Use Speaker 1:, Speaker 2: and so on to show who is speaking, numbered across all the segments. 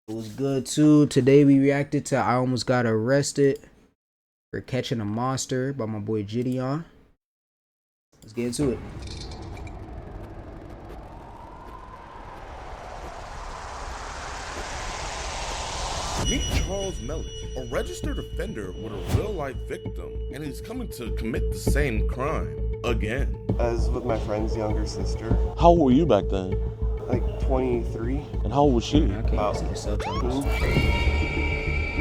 Speaker 1: It was good too. Today we reacted to I Almost Got Arrested for Catching a Monster by my boy Gideon. Let's get into it.
Speaker 2: Meet Charles Melick, a registered offender with a real-life victim, and he's coming to commit the same crime again.
Speaker 3: As with my friend's younger sister.
Speaker 2: How old were you back then?
Speaker 3: Like 23.
Speaker 2: And how old was she?
Speaker 1: I can't see the subtitles.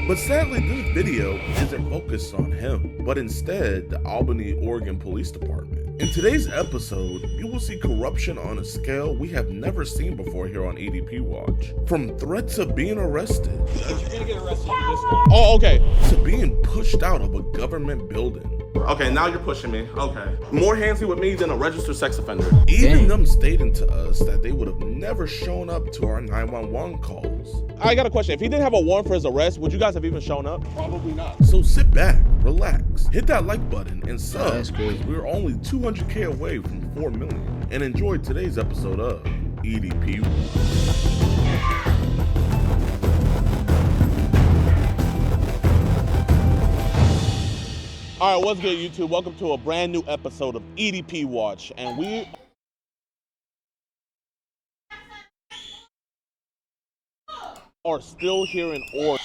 Speaker 2: But sadly, this video isn't focused on him, but instead the Albany, Oregon Police Department. In today's episode, you will see corruption on a scale we have never seen before here on EDP Watch. From threats of being arrested,
Speaker 4: You're gonna get arrested for this one. Oh, okay.
Speaker 2: to being pushed out of a government building.
Speaker 4: Okay, now you're pushing me. Okay. More handsy with me than a registered sex offender.
Speaker 2: Even
Speaker 1: Dang.
Speaker 2: them stating to us that they would have never shown up to our 911 calls.
Speaker 4: I got a question. If he didn't have a warrant for his arrest, would you guys have even shown up? Probably not.
Speaker 2: So sit back, relax, hit that like button, and sub.
Speaker 1: That's crazy.
Speaker 2: We're only 200K away from 4 million. And enjoy today's episode of EDP.
Speaker 4: All right, what's good, YouTube? Welcome to a brand new episode of EDP Watch, and we are still here in Oregon.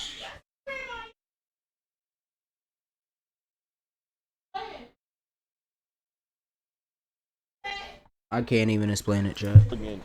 Speaker 1: I can't even explain it, chat.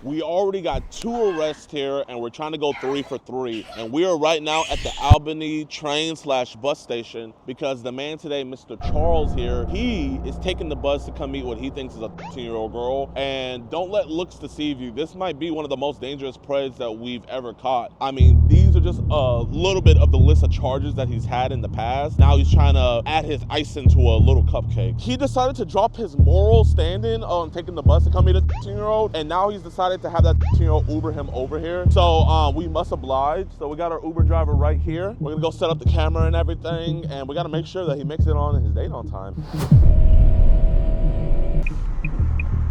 Speaker 4: We already got 2 arrests here, and we're trying to go 3 for 3. And we are right now at the Albany train/bus station because the man today, Mr. Charles here, he is taking the bus to come meet what he thinks is a 13-year-old girl. And don't let looks deceive you. This might be one of the most dangerous preys that we've ever caught. I mean, these are just a little bit of the list of charges that he's had in the past. Now he's trying to add his icing to a little cupcake. He decided to drop his moral standing on taking the bus to come meet a 13-year-old, and now he's decided to have that 13-year-old Uber him over here. So we must oblige. So we got our Uber driver right here. We're gonna go set up the camera and everything, and we gotta make sure that he makes it on his date on time.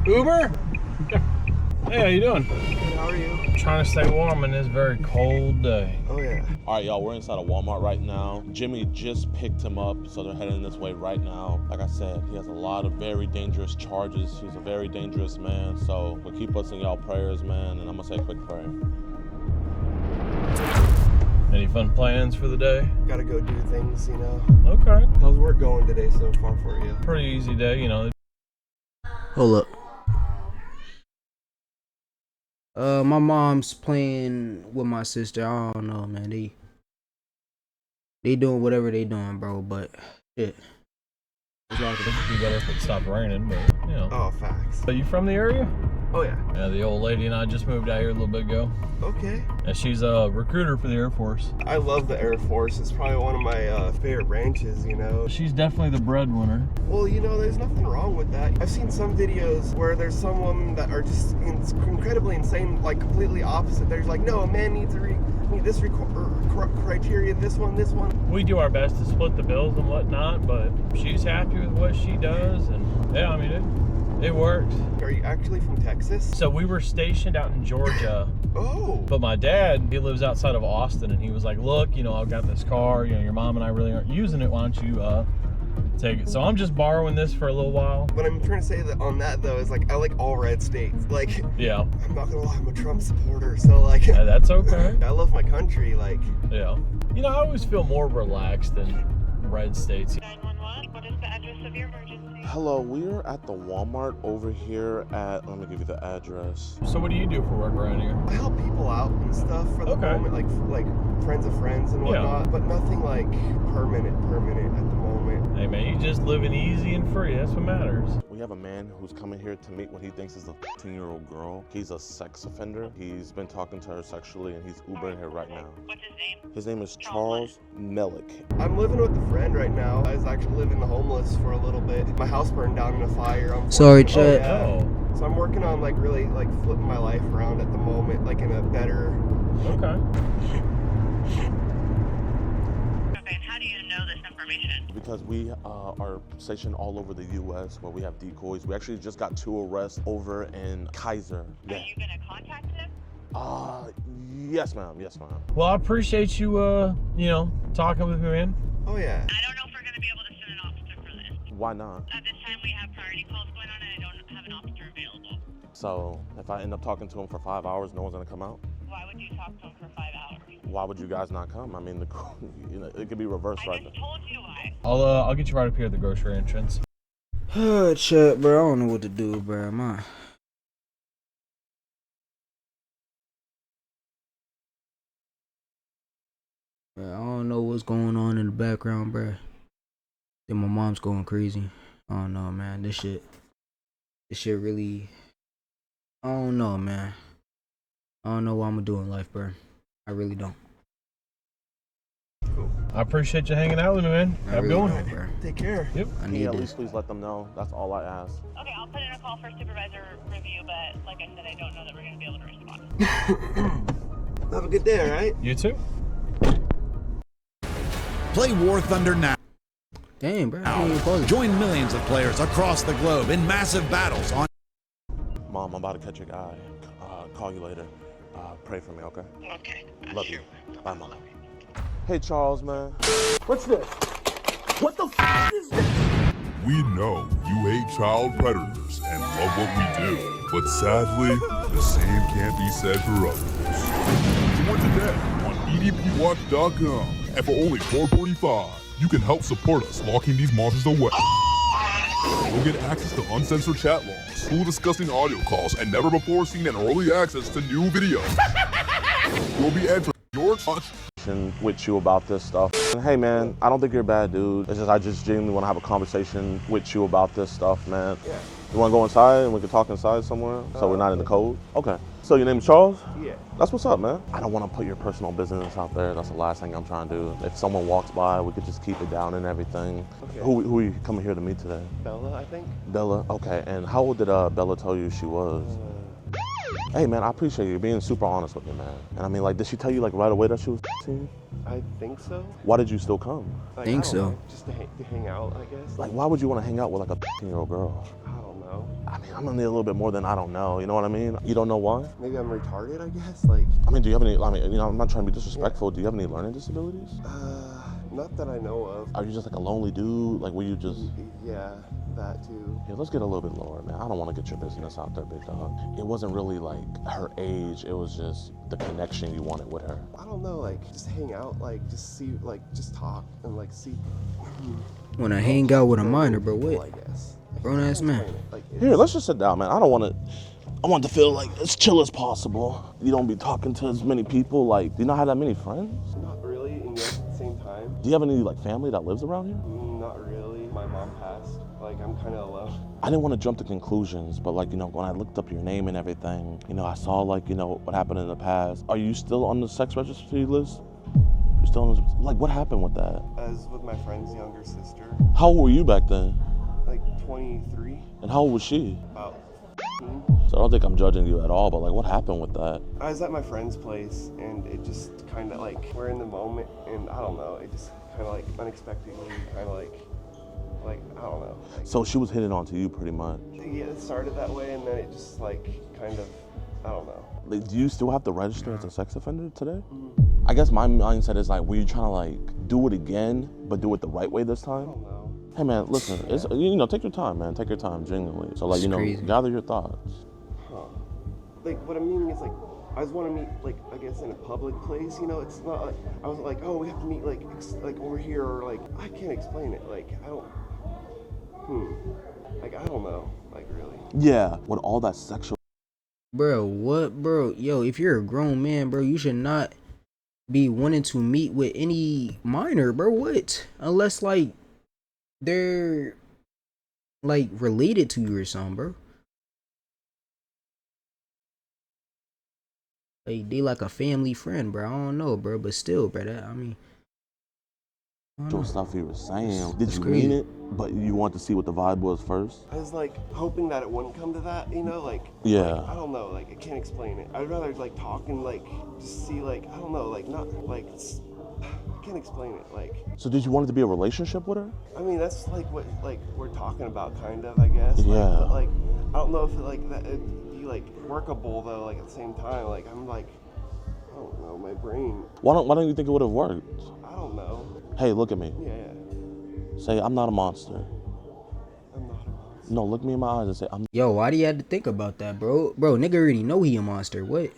Speaker 5: Uber? Hey, how you doing?
Speaker 3: Good, how are you?
Speaker 5: Trying to stay warm in this very cold day.
Speaker 3: Oh yeah.
Speaker 4: All right, y'all, we're inside of Walmart right now. Jimmy just picked him up, so they're heading this way right now. Like I said, he has a lot of very dangerous charges. He's a very dangerous man, so we'll keep us in y'all prayers, man, and I'm gonna say a quick prayer.
Speaker 5: Any fun plans for the day?
Speaker 3: Gotta go do things, you know.
Speaker 5: Okay.
Speaker 3: How's work going today so far for you?
Speaker 5: Pretty easy day, you know.
Speaker 1: Hold up. My mom's playing with my sister. I don't know, man. They doing whatever they doing, bro. But shit.
Speaker 5: It's not gonna be better if it stopped raining, but you know.
Speaker 3: Oh, facts.
Speaker 5: Are you from the area?
Speaker 3: Oh yeah.
Speaker 5: Yeah, the old lady and I just moved out here a little bit ago.
Speaker 3: Okay.
Speaker 5: And she's a recruiter for the Air Force.
Speaker 3: I love the Air Force. It's probably one of my favorite branches, you know.
Speaker 5: She's definitely the breadwinner.
Speaker 3: Well, you know, there's nothing wrong with that. I've seen some videos where there's someone that are just incredibly insane, like completely opposite. There's like, no, a man needs to meet this criteria, this one.
Speaker 5: We do our best to split the bills and whatnot, but she's happy with what she does, and yeah, I mean it works.
Speaker 3: Are you actually from Texas?
Speaker 5: So we were stationed out in Georgia.
Speaker 3: Oh.
Speaker 5: But my dad, he lives outside of Austin, and he was like, look, you know, I've got this car, you know, your mom and I really aren't using it. Why don't you take it? So I'm just borrowing this for a little while.
Speaker 3: What I'm trying to say that on that though is like I like all red states. Like
Speaker 5: Yeah.
Speaker 3: I'm not gonna lie, I'm a Trump supporter, so like
Speaker 5: Yeah, that's okay.
Speaker 3: I love my country, like
Speaker 5: Yeah. You know, I always feel more relaxed than red states.
Speaker 6: 911, what is the address of your emergency?
Speaker 4: Hello, we're at the Walmart over here at, let me give you the address.
Speaker 5: So what do you do for work around here?
Speaker 3: I help people out and stuff for the
Speaker 5: Okay.
Speaker 3: moment, like friends of friends and whatnot, but nothing like permanent at the moment.
Speaker 5: Hey man, you just living easy and free. That's what matters.
Speaker 4: We have a man who's coming here to meet what he thinks is a 13-year-old girl. He's a sex offender. He's been talking to her sexually, and he's Ubering here right now.
Speaker 6: What's his name?
Speaker 4: His name is Charles Melick.
Speaker 3: I'm living with a friend right now. I was actually living the homeless for a little bit. My house burned down in a fire.
Speaker 1: Sorry,
Speaker 3: Oh,
Speaker 1: chat.
Speaker 3: yeah.
Speaker 5: Oh,
Speaker 3: So I'm working on like really like flipping my life around at the moment, like in a better.
Speaker 5: okay.
Speaker 6: Okay, and how do you know this information?
Speaker 4: Because we are stationed all over the U.S. where we have decoys. We actually just got 2 arrests over in Kaiser.
Speaker 6: Are you gonna contact him?
Speaker 4: Yes, ma'am. Yes, ma'am.
Speaker 5: Well, I appreciate you, you know, talking with me, man.
Speaker 3: Oh yeah.
Speaker 6: I don't know if we're going to be able to send an officer for this.
Speaker 4: Why not?
Speaker 6: At this time, we have priority calls going on, and I don't have an officer available.
Speaker 4: So if I end up talking to him for 5 hours, no one's gonna come out?
Speaker 6: Why would you talk to him for 5 hours?
Speaker 4: Why would you guys not come? I mean, you know, it could be reversed
Speaker 6: I
Speaker 4: right
Speaker 6: just
Speaker 4: there.
Speaker 6: told you why.
Speaker 5: I'll get you right up here at the grocery entrance.
Speaker 1: Chat, bro. I don't know what to do, bro. Man, I don't know what's going on in the background, bro. Then my mom's going crazy. I don't know, man. This shit really. I don't know, man. I don't know what I'm gonna do in life, bro. I really don't.
Speaker 5: I appreciate you hanging out with me, man.
Speaker 1: I
Speaker 5: Have a
Speaker 1: really
Speaker 5: good one.
Speaker 1: don't, bro.
Speaker 3: Take care.
Speaker 5: Yep.
Speaker 1: I
Speaker 4: Can
Speaker 1: need
Speaker 4: you at
Speaker 1: this.
Speaker 4: least please let them know? That's all I ask.
Speaker 6: Okay, I'll put in a call for supervisor review, but like I said, I don't know that we're going to be able to respond.
Speaker 3: Have a good day, all right?
Speaker 5: You too.
Speaker 7: Play War Thunder now.
Speaker 1: Damn, bro. I didn't even pause it.
Speaker 7: Join millions of players across the globe in massive battles on.
Speaker 4: Mom, I'm about to catch a guy. Call you later. Pray for me, okay?
Speaker 6: Okay.
Speaker 4: Love you. Bye, Mom. Hey, Charles, man.
Speaker 8: We know you hate child predators and love what we do, but sadly, the same can't be said for others. Join today on edpwatch.com, and for only $4.45, you can help support us locking these monsters away. You'll get access to uncensored chat logs, cool disgusting audio calls, and never before seen and early access to new videos. You'll be entering your touch
Speaker 4: With you about this stuff. And hey, man, I don't think you're a bad dude. It's just I just genuinely want to have a conversation with you about this stuff, man.
Speaker 3: Yeah.
Speaker 4: You want to go inside and we can talk inside somewhere so we're not in the cold? Okay. So your name is Charles?
Speaker 3: Yeah.
Speaker 4: That's what's up, man. I don't want to put your personal business out there. That's the last thing I'm trying to do. If someone walks by, we could just keep it down and everything.
Speaker 3: Okay.
Speaker 4: Who are you coming here to meet today?
Speaker 3: Bella, I think.
Speaker 4: Bella? Okay. And how old did Bella tell you she was? Hey, man, I appreciate you being super honest with me, man. And I mean, like, did she tell you, like, right away that she was you?
Speaker 3: I think so.
Speaker 4: Why did you still come?
Speaker 3: Like,
Speaker 1: Think
Speaker 3: I don't
Speaker 1: so.
Speaker 3: know, just to hang out, I guess.
Speaker 4: Like, why would you want to hang out with, like, a 15-year-old girl?
Speaker 3: I don't know.
Speaker 4: I mean, I'm gonna need a little bit more than I don't know. You know what I mean? You don't know why?
Speaker 3: Maybe I'm retarded, I guess. Like,
Speaker 4: I mean, do you have any, you know, I'm not trying to be disrespectful. Do you have any learning disabilities?
Speaker 3: not that I know of.
Speaker 4: Are you just like a lonely dude? Like, were you just...
Speaker 3: Yeah, that too.
Speaker 4: Yeah, let's get a little bit lower, man. I don't want to get your business out there, big dog. It wasn't really like her age. It was just the connection you wanted with her.
Speaker 3: I don't know, like, just hang out, like, just see, like, just talk and, like, see.
Speaker 1: When I hang out with a minor, bro,
Speaker 3: People,
Speaker 1: what?
Speaker 3: I guess.
Speaker 1: Grown ass man.
Speaker 4: Here, let's just sit down, man. I want to feel like as chill as possible. You don't be talking to as many people. Like, do you not have that many friends?
Speaker 3: Not really, and yet at the same time,
Speaker 4: Do you have any like family that lives around here?
Speaker 3: not really. My mom passed. Like, I'm kind of alone.
Speaker 4: I didn't want to jump to conclusions, but like, you know, when I looked up your name and everything, you know, I saw like, you know, what happened in the past. Are you still on the sex registry list? You're still on the, like, what happened with that?
Speaker 3: I was with my friend's younger sister,
Speaker 4: How old were you back then?
Speaker 3: like 23,
Speaker 4: And how old was she?
Speaker 3: about 15.
Speaker 4: So I don't think I'm judging you at all, but like, what happened with that?
Speaker 3: I was at my friend's place, and it just kind of like, we're in the moment, and I don't know, it just kind of like unexpectedly, kind of like, I don't know. Like,
Speaker 4: So she was hitting onto you pretty much.
Speaker 3: yeah, it started that way, and then it just like, kind of, I don't know.
Speaker 4: Like, do you still have to register as a sex offender today? I guess my mindset is like, were you trying to like do it again, but do it the right way this
Speaker 3: I
Speaker 4: time?
Speaker 3: don't know.
Speaker 4: Hey man, listen, it's, you know, take your time, man. Take your time, genuinely. So like,
Speaker 1: It's
Speaker 4: you know,
Speaker 1: crazy.
Speaker 4: gather your thoughts.
Speaker 3: Huh. Like, what I'm meaning is like, I just want to meet, like, I guess in a public place, you know, it's not like, I was like, oh, we have to meet like, like over here, or like, I can't explain it, like, I don't, like, I don't know, like, really.
Speaker 4: Yeah, with all that sexual.
Speaker 1: Bro, what, bro? Yo, if you're a grown man, bro, you should not be wanting to meet with any minor, bro. What? Unless, like, they're, like, related to you or something, bro. Like, they like a family friend, bro. I don't know, bro. But still, bro, that, I mean... I don't know.
Speaker 4: Stuff you were saying. Did
Speaker 1: It's
Speaker 4: you
Speaker 1: crazy.
Speaker 4: mean it? But you want to see what the vibe was first?
Speaker 3: I was like hoping that it wouldn't come to that, you know, like,
Speaker 4: Yeah.
Speaker 3: like, I don't know, like, I can't explain it. I'd rather like talk and like just see, like, I don't know, like, not like, I can't explain it, like.
Speaker 4: So did you want it to be a relationship with her?
Speaker 3: I mean, that's like what like we're talking about, kind of, I guess. Like,
Speaker 4: Yeah.
Speaker 3: but like, I don't know if it, like that it'd be like workable though. Like at the same time, like I'm like, I don't know, my brain.
Speaker 4: Why don't you think it would have worked?
Speaker 3: I don't know.
Speaker 4: Hey, look at me.
Speaker 3: Yeah.
Speaker 4: Say, I'm not a monster.
Speaker 3: I'm not a monster.
Speaker 4: No, look me in my eyes and say, I'm
Speaker 1: Yo, why do you have to think about that, bro? Bro, nigga already know he a monster. What?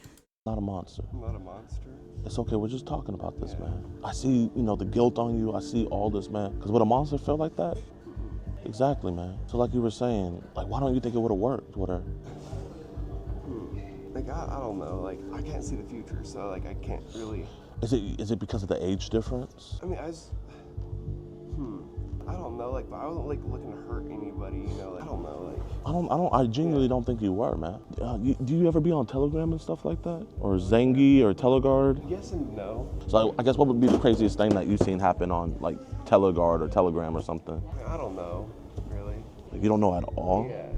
Speaker 4: not a monster.
Speaker 3: I'm not a monster.
Speaker 4: It's okay, we're just talking about this, man. I see, the guilt on you. I see all this, man. Because would a monster feel like that? Exactly, man. So like you were saying, like, why don't you think it would have worked with her?
Speaker 3: Like, I don't know. Like, I can't see the future, so, like, I can't really...
Speaker 4: Is it because of the age difference?
Speaker 3: I mean, I don't know. Like, but I wasn't, like, looking to hurt anybody, you know? Like, I don't know, like...
Speaker 4: I genuinely don't think you were, man. Do you ever be on Telegram and stuff like that? Or Zengi or Teleguard?
Speaker 3: Yes and no.
Speaker 4: So I guess what would be the craziest thing that you've seen happen on, like, Teleguard or Telegram or something?
Speaker 3: I don't know, really.
Speaker 4: Like, you don't know at all?
Speaker 3: Yeah.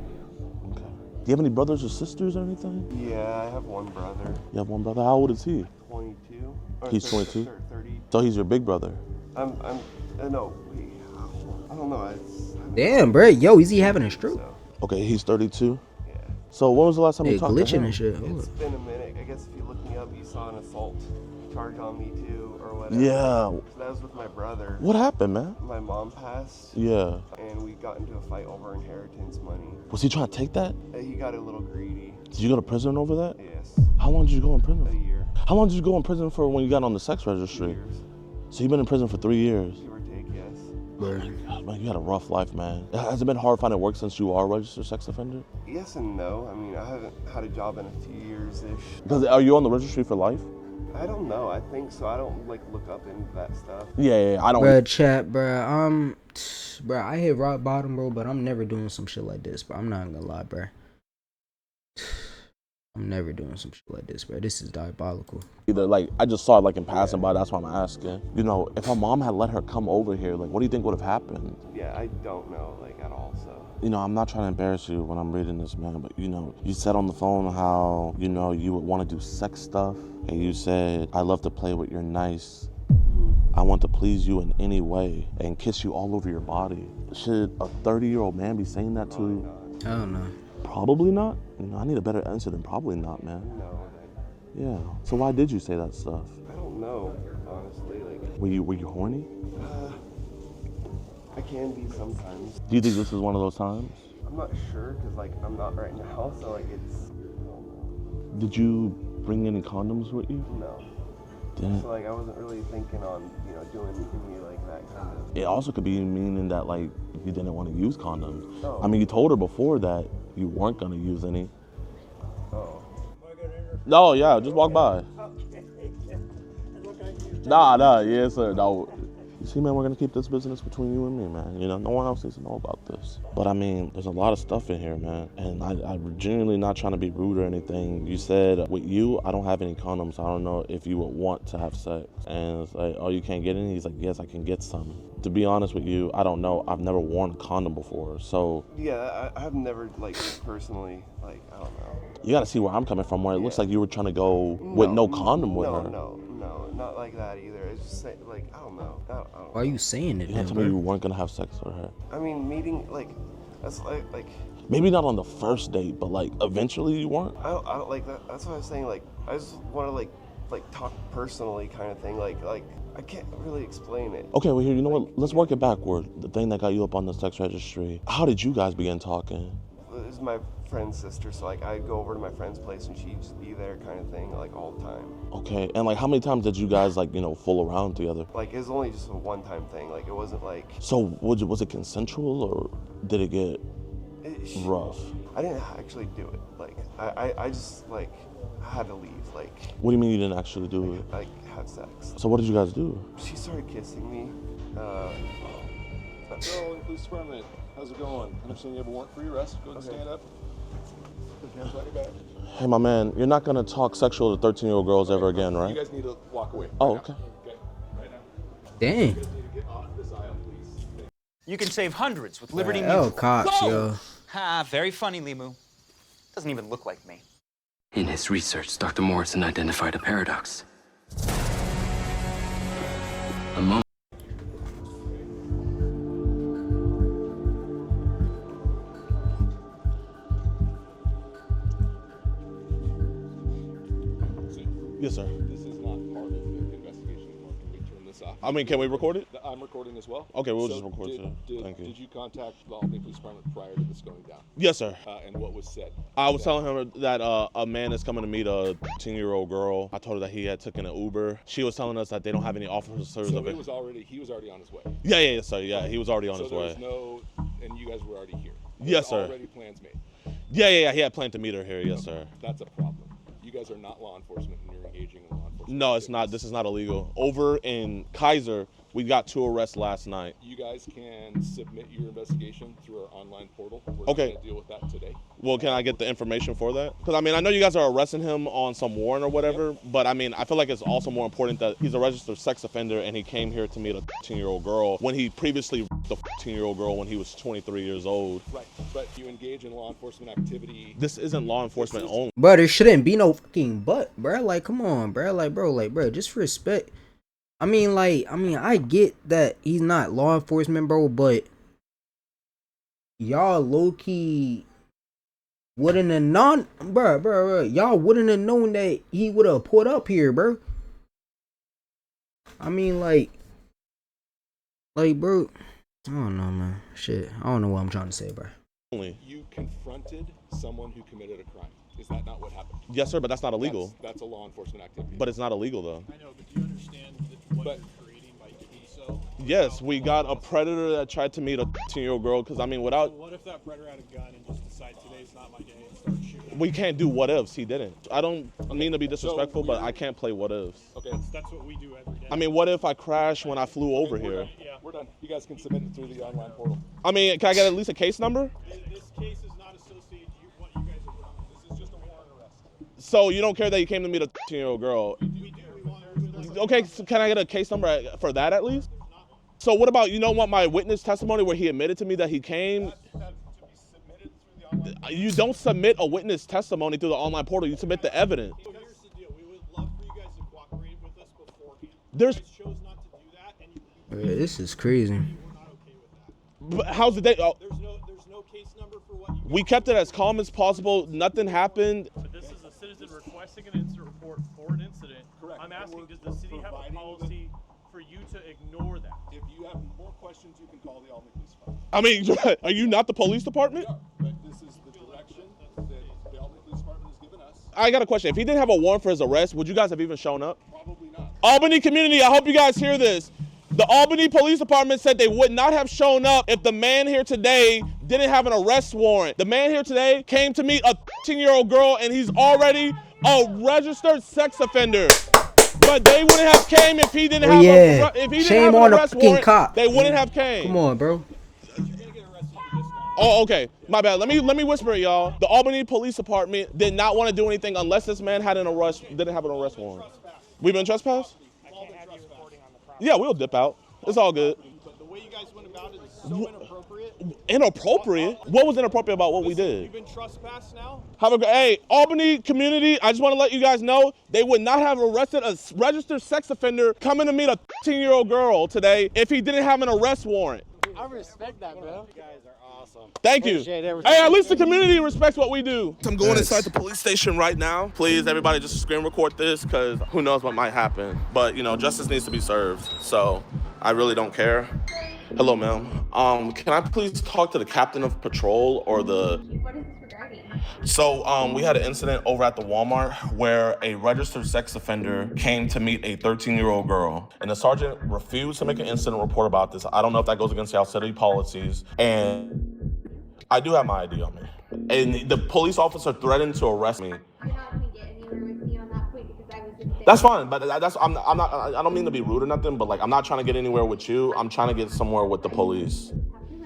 Speaker 4: Okay. Do you have any brothers or sisters or anything?
Speaker 3: Yeah, I have one brother.
Speaker 4: You have one brother? How old is he?
Speaker 3: 22. Or
Speaker 4: He's 22?
Speaker 3: 30.
Speaker 4: So he's your big brother?
Speaker 3: No, wait, I don't know.
Speaker 1: Damn, bro. Yo, is he having a stroke?
Speaker 3: So,
Speaker 4: Okay, he's 32?
Speaker 3: yeah.
Speaker 4: So when was the last time
Speaker 1: Hey,
Speaker 4: you talked to
Speaker 1: glitching
Speaker 4: him?
Speaker 1: and shit. Hold
Speaker 3: It's
Speaker 1: up.
Speaker 3: been a minute. I guess if you look me up, you saw an assault charge on me too, or whatever.
Speaker 4: Yeah.
Speaker 3: So that was with my brother.
Speaker 4: What happened, man?
Speaker 3: My mom passed.
Speaker 4: Yeah.
Speaker 3: And we got into a fight over inheritance money.
Speaker 4: Was he trying to take that?
Speaker 3: He got a little greedy.
Speaker 4: Did you go to prison over that?
Speaker 3: Yes.
Speaker 4: How long did you go in
Speaker 3: A
Speaker 4: prison?
Speaker 3: year.
Speaker 4: How long did you go in prison for when you got on the sex registry?
Speaker 3: 2 years.
Speaker 4: So you've been in prison for 3 years.
Speaker 3: Give or take, yes.
Speaker 4: God, man, you had a rough life, man. Has it been hard finding work since you are a registered sex offender?
Speaker 3: Yes and no. I mean, I haven't had a job in a few years-ish.
Speaker 4: Because are you on the registry for life?
Speaker 3: I don't know. I think so. I don't, like, look up into that stuff.
Speaker 4: Yeah, I don't.
Speaker 1: Bruh, chat, bruh. Bruh, I hit rock bottom, bro, but I'm never doing some shit like this, bro. I'm not gonna lie, bruh. I'm never doing some shit like this, bro. This is diabolical.
Speaker 4: Either, like, I just saw it, like, in passing by. That's why I'm asking. You know, if her mom had let her come over here, like, what do you think would have happened?
Speaker 3: Yeah, I don't know, like, at all, so.
Speaker 4: You know, I'm not trying to embarrass you when I'm reading this, man, but, you said on the phone how, you would want to do sex stuff. And you said, I love to play with your nice. I want to please you in any way and kiss you all over your body. Should a 30-year-old man be saying that to you?
Speaker 1: I don't know.
Speaker 4: Probably not. I need a better answer than probably not, man.
Speaker 3: No,
Speaker 4: Yeah. So why did you say that stuff?
Speaker 3: I don't know, honestly. Like,
Speaker 4: Were you horny?
Speaker 3: I can be sometimes.
Speaker 4: Do you think this is one of those times?
Speaker 3: I'm not sure, because, like, I'm not right now, so, like, it's, I don't know.
Speaker 4: Did you bring any condoms with you?
Speaker 3: No.
Speaker 4: Didn't.
Speaker 3: So, like, I wasn't really thinking on, doing any, like, that kind of.
Speaker 4: It also could be meaning that, like, you didn't want to use condoms.
Speaker 3: Oh.
Speaker 4: I mean, you told her before that you weren't going to use any.
Speaker 3: Oh.
Speaker 4: No, yeah, just walk by. Nah, yes, sir. No. You see, man, we're going to keep this business between you and me, man. No one else needs to know about this. But, I mean, there's a lot of stuff in here, man. And I'm genuinely not trying to be rude or anything. You said, with you, I don't have any condoms. I don't know if you would want to have sex. And it's like, oh, you can't get any? He's like, yes, I can get some. To be honest with you, I don't know. I've never worn a condom before, so.
Speaker 3: Yeah, I've never, like, personally, like, I don't know.
Speaker 4: You got to see where I'm coming from, where it looks like you were trying to go with no condom with her.
Speaker 3: No, not like that either. It's just, like, I don't know. I don't
Speaker 1: Why are you saying it,
Speaker 4: You
Speaker 1: then,
Speaker 4: told me you
Speaker 1: bro?
Speaker 4: weren't going to have sex with her.
Speaker 3: I mean, meeting, like, that's like.
Speaker 4: Maybe not on the first date, but, like, eventually you weren't?
Speaker 3: I don't like that. That's what I was saying. Like, I just want to like talk personally, kind of thing. Like I can't really explain it.
Speaker 4: Okay, well, here, you know what? Let's work it backward. The thing that got you up on the sex registry. How did you guys begin talking?
Speaker 3: This is my friend's sister, so like I go over to my friend's place and she'd just be there, kind of thing, like all the time.
Speaker 4: Okay, and like how many times did you guys like fool around together?
Speaker 3: Like it was only just a one-time thing. Like it wasn't like.
Speaker 4: So was it consensual or did it get rough?
Speaker 3: I didn't actually do it. Like I just like had to leave. Like.
Speaker 4: What do you mean you didn't actually do it?
Speaker 3: Like have sex.
Speaker 4: So what did you guys do?
Speaker 3: She started kissing me.
Speaker 9: Hello, police department. How's it going? I understand you have a warrant for your arrest. Go ahead and stand up. Put your hands behind your back.
Speaker 4: Hey, my man, you're not gonna talk sexual to 13-year-old girls ever again, right?
Speaker 9: You guys need to walk away.
Speaker 4: Oh,
Speaker 9: right
Speaker 4: okay.
Speaker 9: now. Okay, right now.
Speaker 1: Dang.
Speaker 9: You guys need to get off this aisle, please.
Speaker 10: You can save hundreds with Liberty
Speaker 1: Oh,
Speaker 10: Mutual.
Speaker 1: cops, yo.
Speaker 10: Ha, very funny, Limu. Doesn't even look like me.
Speaker 11: In his research, Dr. Morrison identified a paradox. A moment.
Speaker 4: Yes, sir.
Speaker 9: This is this off.
Speaker 4: I mean, can we record it?
Speaker 9: I'm recording as well.
Speaker 4: Okay, we'll just record it. Thank you.
Speaker 9: Did you contact the Albany Police Department prior to this going down?
Speaker 4: Yes, sir.
Speaker 9: And what was said?
Speaker 4: I was telling him that a man is coming to meet a 10-year-old girl. I told her that he had taken an Uber. She was telling us that they don't have any officers
Speaker 9: So
Speaker 4: of it.
Speaker 9: He was already on his way.
Speaker 4: Yeah, sir. Yeah, he was already on his way.
Speaker 9: So there was and you guys were already here.
Speaker 4: Yes, sir.
Speaker 9: Already plans made.
Speaker 4: Yeah. He had planned to meet her here. Yes, sir.
Speaker 9: That's a problem. You guys are not law enforcement, and you're engaging in law enforcement.
Speaker 4: No, it's not. This is not illegal. Over in Kaiser, we got 2 arrests last night.
Speaker 9: You guys can submit your investigation through our online portal. We're
Speaker 4: Okay.
Speaker 9: not going to deal with that today.
Speaker 4: Well, can I get the information for that? Because, I mean, I know you guys are arresting him on some warrant or whatever, but, I mean, I feel like it's also more important that he's a registered sex offender and he came here to meet a 10-year-old girl when he previously the 10-year-old girl when he was 23 years old.
Speaker 9: Right, but you engage in law enforcement activity.
Speaker 4: This isn't law enforcement only.
Speaker 1: Bro, there shouldn't be no fucking but, bro. Like, come on, bro. Like, bro, just respect. I mean, I get that he's not law enforcement, bro, but y'all low-key wouldn't have bro. Y'all wouldn't have known that he would have pulled up here, bro. I mean, like, bro, I don't know, man. Shit, I don't know what I'm trying to say, bro.
Speaker 9: You confronted someone who committed a crime. Is that not what happened?
Speaker 4: Yes, sir, but that's not illegal.
Speaker 9: That's a law enforcement activity.
Speaker 4: But it's not illegal, though.
Speaker 5: I know, but do you understand what you're creating by doing so?
Speaker 4: Yes, we got a predator that tried to meet a 10-year-old girl. Because, I mean, without...
Speaker 5: So what if that predator had a gun and just decided today's not my day and started shooting?
Speaker 4: We can't do what ifs. He didn't. I don't mean to be disrespectful, but I can't play what ifs.
Speaker 9: Okay.
Speaker 5: That's what we do every day.
Speaker 4: I mean, what if I crashed when I flew over here?
Speaker 9: We're done. You guys can submit it through the online portal.
Speaker 4: I mean, can I get at least a case number?
Speaker 5: This case is not associated to what you guys are doing. This is just a warrant arrest.
Speaker 4: So you don't care that you came to meet a 10-year-old girl?
Speaker 5: We do.
Speaker 4: Okay, so can I get a case number for that at least? So what about, you know what, my witness testimony where he admitted to me that he came? You don't submit a witness testimony through the online portal. You submit the evidence.
Speaker 5: So here's the deal. We would love for you guys to cooperate with us beforehand.
Speaker 4: There's...
Speaker 5: You guys chose not to do that, and you
Speaker 1: This is crazy.
Speaker 5: we're not okay with that.
Speaker 4: But how's the day? Oh,
Speaker 5: There's no case number for what you
Speaker 4: we kept it as calm as possible. Nothing happened.
Speaker 5: But this is a citizen requesting an incident report for an incident.
Speaker 9: Correct.
Speaker 5: I'm asking, does the city have a policy for you to ignore that?
Speaker 9: If you have more questions, you can call the Albany Police Department.
Speaker 4: I mean, are you not the police department?
Speaker 9: We are, but this is the direction that the Albany Police Department has given us.
Speaker 4: I got a question. If he didn't have a warrant for his arrest, would you guys have even shown up?
Speaker 9: Probably not.
Speaker 4: Albany community, I hope you guys hear this. The Albany Police Department said they would not have shown up if the man here today didn't have an arrest warrant. The man here today came to meet a 13-year-old girl, and he's already a registered sex offender. But they wouldn't have came if he didn't have if he didn't have an arrest warrant.
Speaker 1: Cop.
Speaker 4: They wouldn't have came.
Speaker 1: Come on, bro.
Speaker 4: Oh, okay. My bad. Let me whisper it, y'all. The Albany Police Department did not want to do anything unless this man had didn't have an arrest warrant. We've been trespassed? Yeah, we'll dip out. It's all good.
Speaker 5: But the way you guys went about it is so inappropriate.
Speaker 4: Inappropriate? What was inappropriate about what we did?
Speaker 5: You've been trespassed now?
Speaker 4: Hey, Albany community, I just want to let you guys know, they would not have arrested a registered sex offender coming to meet a 13-year-old girl today if he didn't have an arrest warrant.
Speaker 12: I respect that, bro. You guys are awesome.
Speaker 4: Thank you.
Speaker 12: Appreciate everything.
Speaker 4: Hey, at least the community respects what we do.
Speaker 2: I'm going inside the police station right now.
Speaker 4: Please, everybody, just screen record this because who knows what might happen. But, you know, justice needs to be served. So I really don't care. Hello, ma'am. Can I please talk to the captain of patrol or the...
Speaker 13: What is this regarding?
Speaker 4: So we had an incident over at the Walmart where a registered sex offender came to meet a 13-year-old girl. And the sergeant refused to make an incident report about this. I don't know if that goes against our city policies. And I do have my ID on me. And the police officer threatened to arrest me.
Speaker 13: You're not going to get anywhere with me on that point because I was in
Speaker 4: That's fine, but I don't mean to be rude or nothing, but like I'm not trying to get anywhere with you. I'm trying to get somewhere with the police.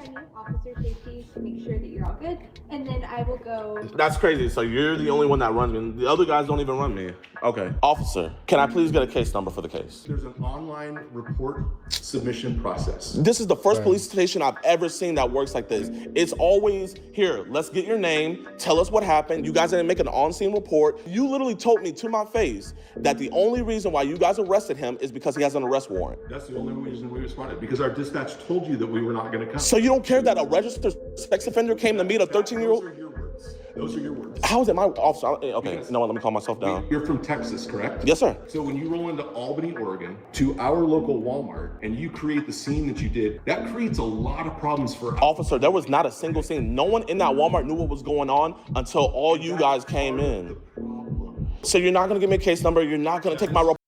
Speaker 13: have to run you officer safety to make sure that you're all good, and then I will go.
Speaker 4: That's crazy. So you're the only one that runs me. The other guys don't even run me. Okay. Officer, can I please get a case number for the case?
Speaker 9: There's an online report submission process.
Speaker 4: This is the first police station I've ever seen that works like this. It's always, here, let's get your name, tell us what happened. You guys didn't make an on-scene report. You literally told me to my face that the only reason why you guys arrested him is because he has an arrest warrant.
Speaker 9: That's the only reason we responded, because our dispatch told you that we were not going to come.
Speaker 4: So you don't care that a registered sex offender came to meet a 13-year-old?
Speaker 9: Those are your words. Those are your words.
Speaker 4: How is it my officer? Okay,
Speaker 9: Because-
Speaker 4: you know what? Let me calm myself down.
Speaker 9: You're from Texas, correct?
Speaker 4: Yes, sir.
Speaker 9: So when you roll into Albany, Oregon, to our local Walmart, and you create the scene that you did, that creates a lot of problems for us.
Speaker 4: Officer, there was not a single scene. No one in that Walmart knew what was going on until all you guys came in. So you're not gonna give me a case number. You're not gonna take my report.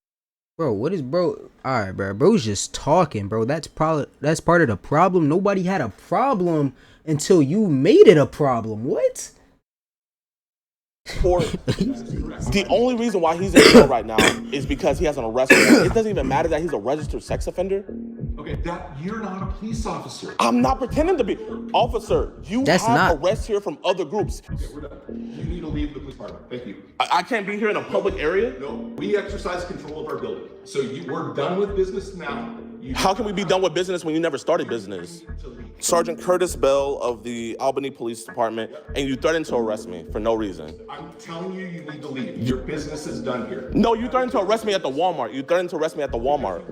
Speaker 1: Bro, what is bro? All right, bro. Bro's just talking, bro. That's part of the problem. Nobody had a problem until you made it a problem. What?
Speaker 4: The only reason why he's in jail right now is because he has an arrest warrant. It doesn't even matter that he's a registered sex offender.
Speaker 9: Okay, that you're not a police officer.
Speaker 4: I'm not pretending to be. Officer, you
Speaker 1: That's
Speaker 4: have
Speaker 1: not-
Speaker 4: arrests here from other groups.
Speaker 9: Okay, we're done. You need to leave the police department. Thank you.
Speaker 4: I can't be here in a public area?
Speaker 9: No, we exercise control of our building. So we're done with business now.
Speaker 4: How can we be done with business when you never started business? Sergeant Curtis Bell of the Albany Police Department, and you threatened to arrest me for no reason.
Speaker 9: I'm telling you, you need to leave. Your business is done here.
Speaker 4: No, you threatened to arrest me at the Walmart. You threatened to arrest me at the Walmart.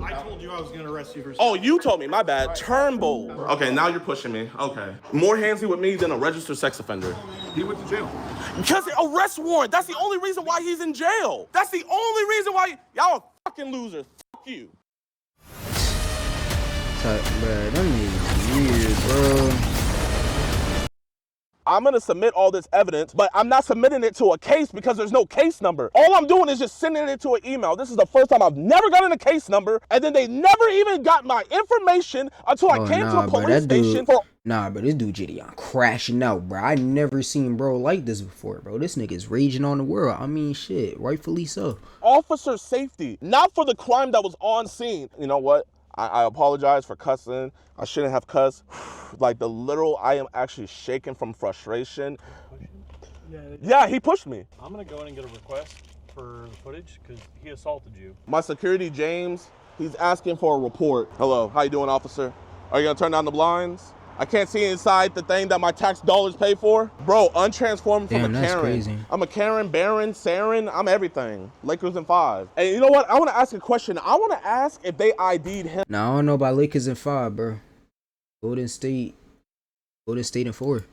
Speaker 14: I told you I was going to arrest you for
Speaker 4: Oh, you told me, my bad. Turnbull. Okay, now you're pushing me. Okay. More handsy with me than a registered sex offender.
Speaker 9: He went to jail.
Speaker 4: Because the arrest warrant. That's the only reason why he's in jail. That's the only reason why y'all are fucking losers. Fuck you.
Speaker 1: Bro, them niggas weird, bro.
Speaker 4: I'm gonna submit all this evidence, but I'm not submitting it to a case because there's no case number. All I'm doing is just sending it to an email. This is the first time I've never gotten a case number, and then they never even got my information until I came to a police station for.
Speaker 1: Nah, bro, this dude Gideon crashing out, bro. I never seen bro like this before, bro. This nigga's raging on the world. I mean, shit, rightfully so.
Speaker 4: Officer safety, not for the crime that was on scene. You know what? I apologize for cussing. I shouldn't have cussed. Like I am actually shaking from frustration. Yeah, he pushed me.
Speaker 5: I'm gonna go in and get a request for the footage because he assaulted you.
Speaker 4: My security, James, he's asking for a report. Hello, how you doing, officer? Are you gonna turn down the blinds? I can't see inside the thing that my tax dollars pay for. Bro, untransformed from a Karen.
Speaker 1: That's crazy.
Speaker 4: I'm a Karen, Baron, Saren, I'm everything. Lakers in 5. And you know what? I want to ask a question. I want to ask if they ID'd him.
Speaker 1: Nah, I don't know about Lakers in 5, bro. Golden State in 4.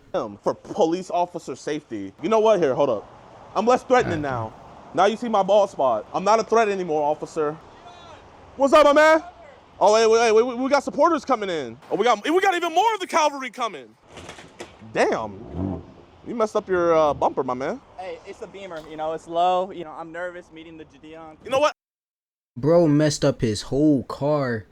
Speaker 4: For police officer safety. You know what? Here, hold up. I'm less threatening now. Now you see my bald spot. I'm not a threat anymore, officer. What's up, my man? Oh, wait, we got supporters coming in. Oh, we got even more of the cavalry coming. Damn, you messed up your bumper, my man.
Speaker 15: Hey, it's a Beamer, you know, it's low. You know, I'm nervous meeting the Gideon.
Speaker 4: You know what?
Speaker 1: Bro messed up his whole car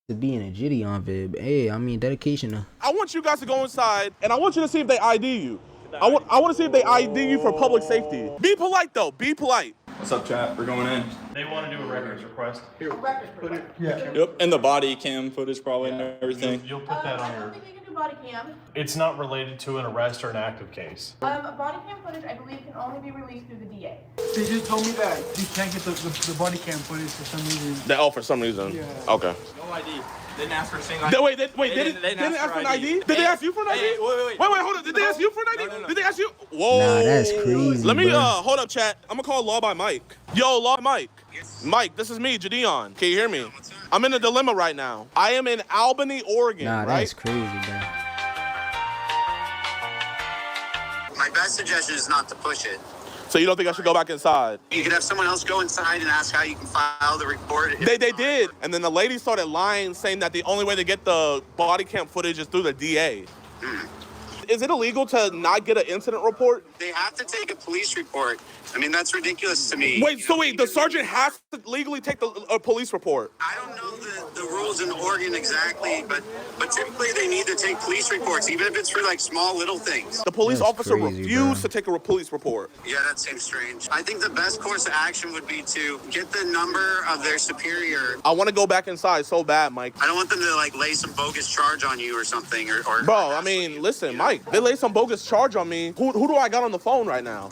Speaker 1: to be in a Gideon vib. Hey, I mean, dedication.
Speaker 4: I want you guys to go inside, and I want you to see if they ID you. I want to see if they ID you for public safety. Be polite, though. Be polite.
Speaker 16: What's up, chat? We're going in.
Speaker 5: They want to do a records request.
Speaker 16: Yep, and the body cam footage probably and everything.
Speaker 5: You'll put that on
Speaker 6: I
Speaker 5: your.
Speaker 6: don't think you can do body cam.
Speaker 5: It's not related to an arrest or an active case.
Speaker 6: Body cam footage, I believe, can only be released through the DA.
Speaker 14: They just told me that you can't get the body cam footage for some reason.
Speaker 4: For some reason.
Speaker 14: Yeah.
Speaker 4: Okay.
Speaker 16: No ID. They didn't ask for a single ID.
Speaker 4: They didn't ask for an ID? Did they ask you for an ID?
Speaker 16: Hey, wait,
Speaker 4: hold up. Did they ask you for an ID?
Speaker 16: No.
Speaker 4: Did they ask you? Whoa.
Speaker 1: Nah, that's crazy.
Speaker 4: Let me,
Speaker 1: bro.
Speaker 4: hold up, chat. I'm gonna call Law by Mike. Yo, Law by Mike. Yes. Mike, this is me, Gideon. Can you hear me? I'm in a dilemma right now. I am in Albany, Oregon,
Speaker 1: Nah,
Speaker 4: right?
Speaker 1: that's crazy, bro.
Speaker 17: My best suggestion is not to push it.
Speaker 4: So you don't think I should go back inside?
Speaker 17: You could have someone else go inside and ask how you can file the report.
Speaker 4: They did. And then the lady started lying, saying that the only way to get the body cam footage is through the DA. Is it illegal to not get an incident report?
Speaker 17: They have to take a police report. I mean, that's ridiculous to me.
Speaker 4: Wait, the sergeant has to legally take a police report?
Speaker 17: I don't know the rules in Oregon exactly, but typically they need to take police reports, even if it's for like small little things.
Speaker 4: The police officer
Speaker 1: crazy,
Speaker 4: refused to take a police report.
Speaker 17: Yeah, that seems strange. I think the best course of action would be to get the number of their superior.
Speaker 4: I want to go back inside so bad, Mike.
Speaker 17: I don't want them to like lay some bogus charge on you or something. Or
Speaker 4: Bro, I mean, listen, Mike, they lay some bogus charge on me. Who do I got on the phone right now?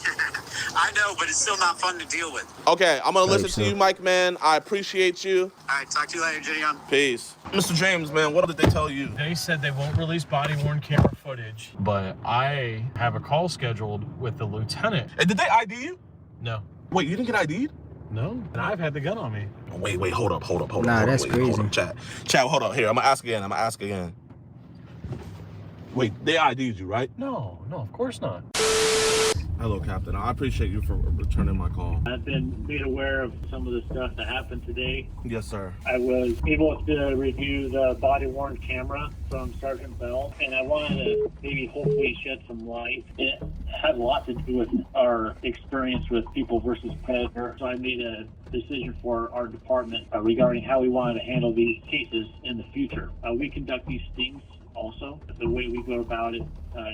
Speaker 17: I know, but it's still not fun to deal with.
Speaker 4: Okay, I'm going to listen to you, Mike, man. I appreciate you.
Speaker 17: All right, talk to you later, Gideon.
Speaker 4: Peace. Mr. James, man, what did they tell you?
Speaker 5: They said they won't release body-worn camera footage, but I have a call scheduled with the lieutenant.
Speaker 4: And did they ID you?
Speaker 5: No.
Speaker 4: Wait, you didn't get ID'd?
Speaker 5: No, and I've had the gun on me.
Speaker 4: Wait, hold up.
Speaker 1: Nah, that's crazy.
Speaker 4: Hold up, chat, hold up. Here, I'm going to ask again. Wait, they ID'd you, right?
Speaker 5: No, of course not.
Speaker 4: Hello, Captain. I appreciate you for returning my call.
Speaker 18: I've been made aware of some of the stuff that happened today.
Speaker 4: Yes, sir.
Speaker 18: I was able to review the body-worn camera from Sergeant Bell, and I wanted to maybe hopefully shed some light. It had a lot to do with our experience with People versus Predator, so I made a decision for our department regarding how we wanted to handle these cases in the future. We conduct these stings also. The way we go about it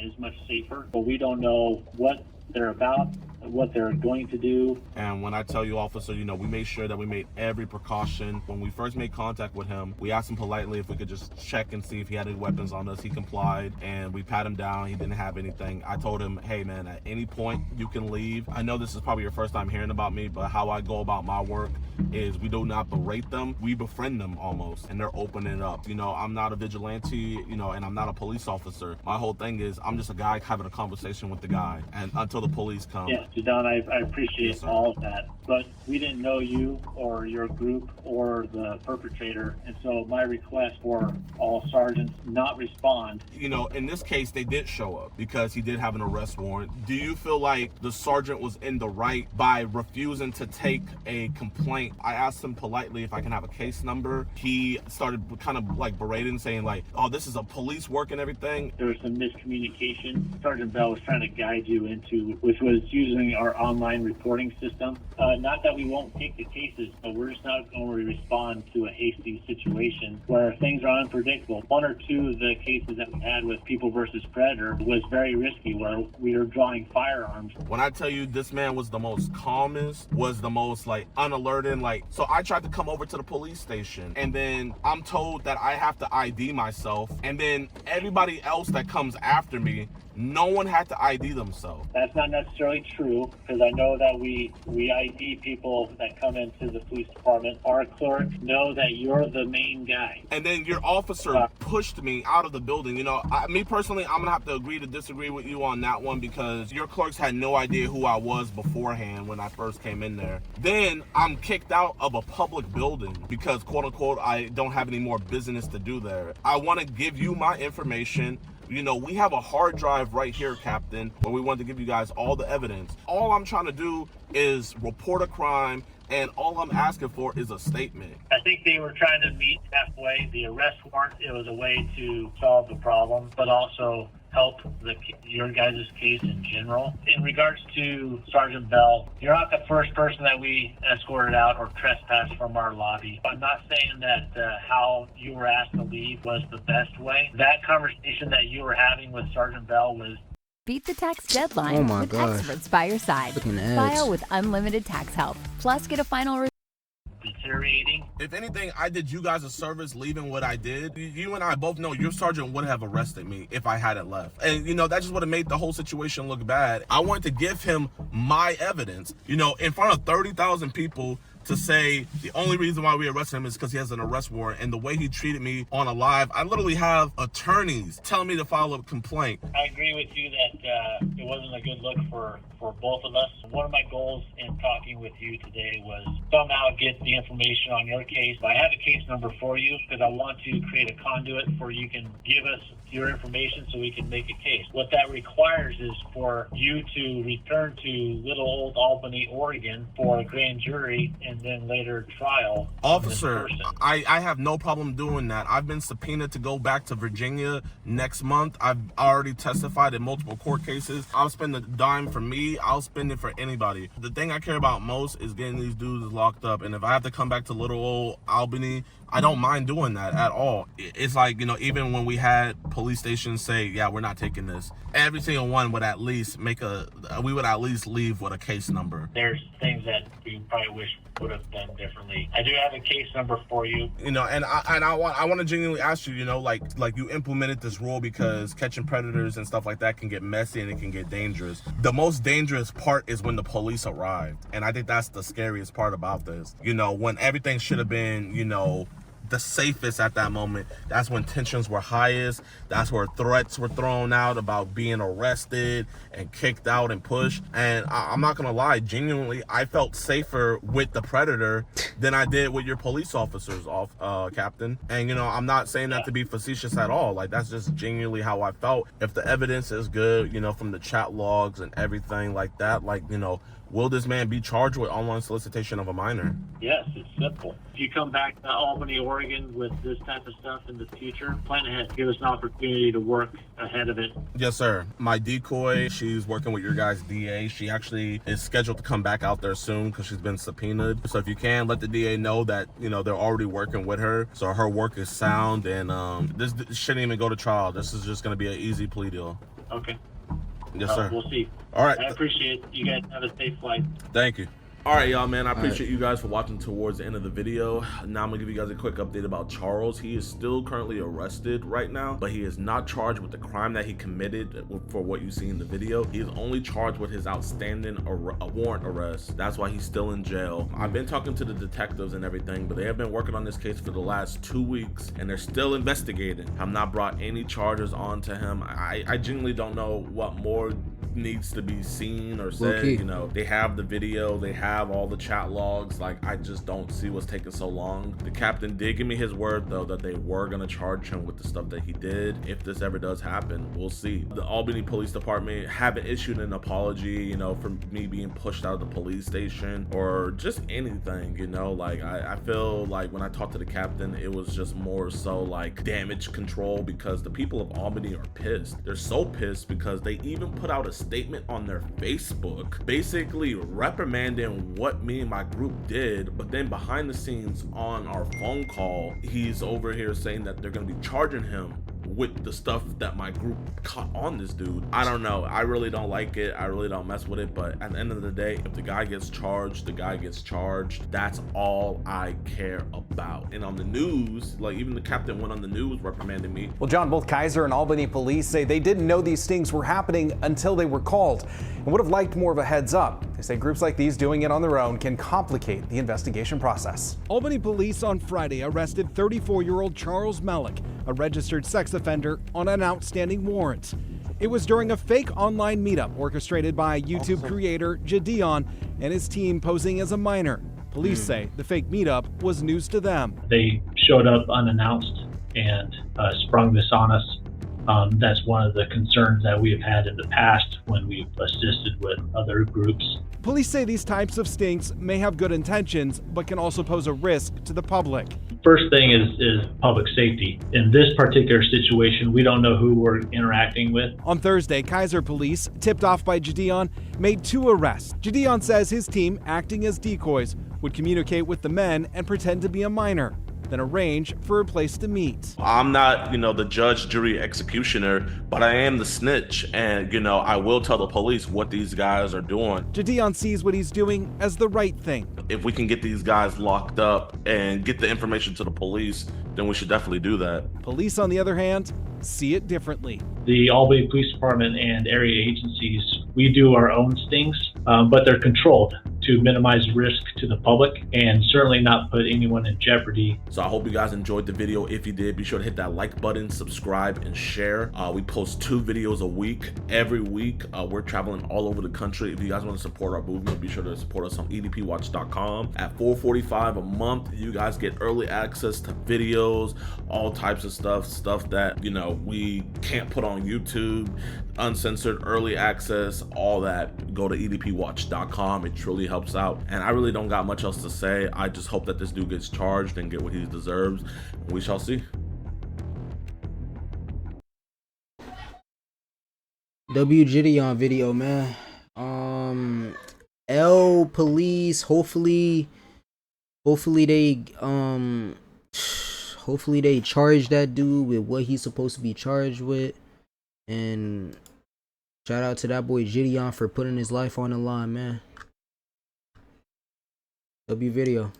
Speaker 18: is much safer, but we don't know what they're about, what they're going to do.
Speaker 4: And when I tell you, officer, you know, we made sure that we made every precaution. When we first made contact with him, we asked him politely if we could just check and see if he had any weapons on us. He complied, and we pat him down. He didn't have anything. I told him, hey man, at any point you can leave. I know this is probably your first time hearing about me, but how I go about my work is we do not berate them, we befriend them almost, and they're opening up. You know, I'm not a vigilante, you know, and I'm not a police officer. My whole thing is I'm just a guy having a conversation with the guy, and until the police come.
Speaker 18: Yeah, Jadon, I appreciate all of that, but we didn't know you or your group or the perpetrator, and so my request for all sergeants not respond.
Speaker 4: You know, in this case, they did show up because he did have an arrest warrant. Do you feel like the sergeant was in the right by refusing to take a complaint? I asked him politely if I can have a case number. He started kind of like berating, saying like, oh, this is a police work and everything.
Speaker 18: There was some miscommunication. Sergeant Bell was trying to guide you into, which was using our online reporting system. Not that we won't take the cases, but we're just not going to respond to a hasty situation where things are unpredictable. One or two of the cases that we had with People versus Predator was very risky, where we were drawing firearms.
Speaker 4: When I tell you this man was the most calmest, was the most like unalerted, like, so I tried to come over to the police station, and then I'm told that I have to ID myself, and then everybody else that comes after me, no one had to ID themselves.
Speaker 18: That's not necessarily true, because I know that we ID people that come into the police department. Our clerks know that you're the main guy.
Speaker 4: And then your officer pushed me out of the building. You know, me personally, I'm gonna have to agree to disagree with you on that one, because your clerks had no idea who I was beforehand when I first came in there. Then I'm kicked out of a public building because, quote unquote, I don't have any more business to do there. I want to give you my information. You know, we have a hard drive right here, Captain, where we want to give you guys all the evidence. All I'm trying to do is report a crime, and all I'm asking for is a statement.
Speaker 18: I think they were trying to meet halfway. The arrest warrant, it was a way to solve the problem, but also help your guys' case in general. In regards to Sergeant Bell, you're not the first person that we escorted out or trespassed from our lobby. I'm not saying that how you were asked to leave was the best way. That conversation that you were having with Sergeant Bell was...
Speaker 19: Beat the tax deadline with experts by your side. File with unlimited tax help. Plus, get a final
Speaker 18: deteriorating.
Speaker 4: If anything, I did you guys a service leaving what I did. You and I both know your sergeant would have arrested me if I hadn't left. And, you know, that just would have made the whole situation look bad. I wanted to give him my evidence, you know, in front of 30,000 people, to say the only reason why we arrested him is because he has an arrest warrant. And the way he treated me on a live, I literally have attorneys telling me to file a complaint.
Speaker 18: I agree with you that it wasn't a good look for both of us. One of my goals in talking with you today was somehow get the information on your case. I have a case number for you because I want to create a conduit for you can give us your information so we can make a case. What that requires is for you to return to little old Albany, Oregon for a grand jury and then later trial.
Speaker 4: Officer, I have no problem doing that. I've been subpoenaed to go back to Virginia next month. I've already testified in multiple court cases. I'll spend a dime for me. I'll spend it for anybody. The thing I care about most is getting these dudes locked up. And if I have to come back to little old Albany, I don't mind doing that at all. It's like, you know, even when we had police stations say, yeah, we're not taking this, every single one would at least we would at least leave with a case number.
Speaker 18: There's things that we probably wish would have done differently. I do have a case number for you.
Speaker 4: You know, and I want to genuinely ask you, you know, like you implemented this rule because catching predators and stuff like that can get messy and it can get dangerous. The most dangerous part is when the police arrived. And I think that's the scariest part about this. You know, when everything should have been, you know, the safest at that moment. That's when tensions were highest. That's where threats were thrown out about being arrested and kicked out and pushed. And I'm not gonna lie, genuinely, I felt safer with the predator than I did with your police officers, Captain. And, you know, I'm not saying that to be facetious at all. Like, that's just genuinely how I felt. If the evidence is good, you know, from the chat logs and everything like that, like, you know, will this man be charged with online solicitation of a minor?
Speaker 18: Yes, it's simple. If you come back to Albany, Oregon with this type of stuff in the future, plan ahead. Give us an opportunity to work ahead of it.
Speaker 4: Yes, sir. My decoy, she's working with your guys' DA. She actually is scheduled to come back out there soon because she's been subpoenaed. So if you can, let the DA know that, you know, they're already working with her. So her work is sound, and this shouldn't even go to trial. This is just going to be an easy plea deal.
Speaker 18: Okay.
Speaker 4: Yes, sir.
Speaker 18: We'll see.
Speaker 4: All right.
Speaker 18: I appreciate it. You guys have a safe flight.
Speaker 4: Thank you. All right, y'all, man. I appreciate you guys for watching towards the end of the video. Now I'm gonna give you guys a quick update about Charles. He is still currently arrested right now, but he is not charged with the crime that he committed for what you see in the video. He is only charged with his outstanding warrant arrest. That's why he's still in jail. I've been talking to the detectives and everything, but they have been working on this case for the last 2 weeks, and they're still investigating. Have not brought any charges onto him. I genuinely don't know what more needs to be seen or said. You know, they have the video, they have all the chat logs. Like, I just don't see what's taking so long. The captain did give me his word though that they were gonna charge him with the stuff that he did. If this ever does happen, we'll see. The Albany Police Department haven't issued an apology, you know, for me being pushed out of the police station or just anything, you know. Like, I feel like when I talked to the captain, it was just more so like damage control, because the people of Albany are pissed. They're so pissed because they even put out a statement on their Facebook basically reprimanding what me and my group did, but then behind the scenes on our phone call, he's over here saying that they're gonna be charging him with the stuff that my group caught on this dude. I don't know. I really don't like it. I really don't mess with it. But at the end of the day, if the guy gets charged, the guy gets charged. That's all I care about. And on the news, like, even the captain went on the news reprimanding me.
Speaker 20: Well, John, both Kaiser and Albany police say they didn't know these stings were happening until they were called and would have liked more of a heads up. They say groups like these doing it on their own can complicate the investigation process.
Speaker 21: Albany police on Friday arrested 34-year-old Charles Malik, a registered sex offender, on an outstanding warrant. It was during a fake online meetup orchestrated by YouTube creator Jadion and his team posing as a minor. Police say the fake meetup was news to them.
Speaker 22: They showed up unannounced and sprung this on us. That's one of the concerns that we have had in the past when we've assisted with other groups.
Speaker 21: Police say these types of stings may have good intentions, but can also pose a risk to the public.
Speaker 22: First thing is public safety. In this particular situation, we don't know who we're interacting with.
Speaker 21: On Thursday, Kaiser police, tipped off by Jadion, made 2 arrests. Jadion says his team, acting as decoys, would communicate with the men and pretend to be a minor, then arrange for a place to meet.
Speaker 4: I'm not, you know, the judge, jury, executioner, but I am the snitch, and, you know, I will tell the police what these guys are doing.
Speaker 21: Jadion sees what he's doing as the right thing.
Speaker 4: If we can get these guys locked up and get the information to the police, then we should definitely do that.
Speaker 21: Police, on the other hand, see it differently.
Speaker 22: The Albany Police Department and area agencies, we do our own stings, but they're controlled to minimize risk to the public and certainly not put anyone in jeopardy.
Speaker 4: So I hope you guys enjoyed the video. If you did, be sure to hit that like button, subscribe, and share. We post 2 videos a week, every week. We're traveling all over the country. If you guys want to support our movement, be sure to support us on edpwatch.com. At $4.45 a month, you guys get early access to videos, all types of stuff that, you know, we can't put on YouTube, uncensored, early access, all that. Go to edpwatch.com. It truly helps out, and I really don't got much else to say. I just hope that this dude gets charged and get what he deserves. We shall see.
Speaker 1: Jadion video, man. L police, hopefully they charge that dude with what he's supposed to be charged with. And shout out to that boy Jadion for putting his life on the line, man. Video.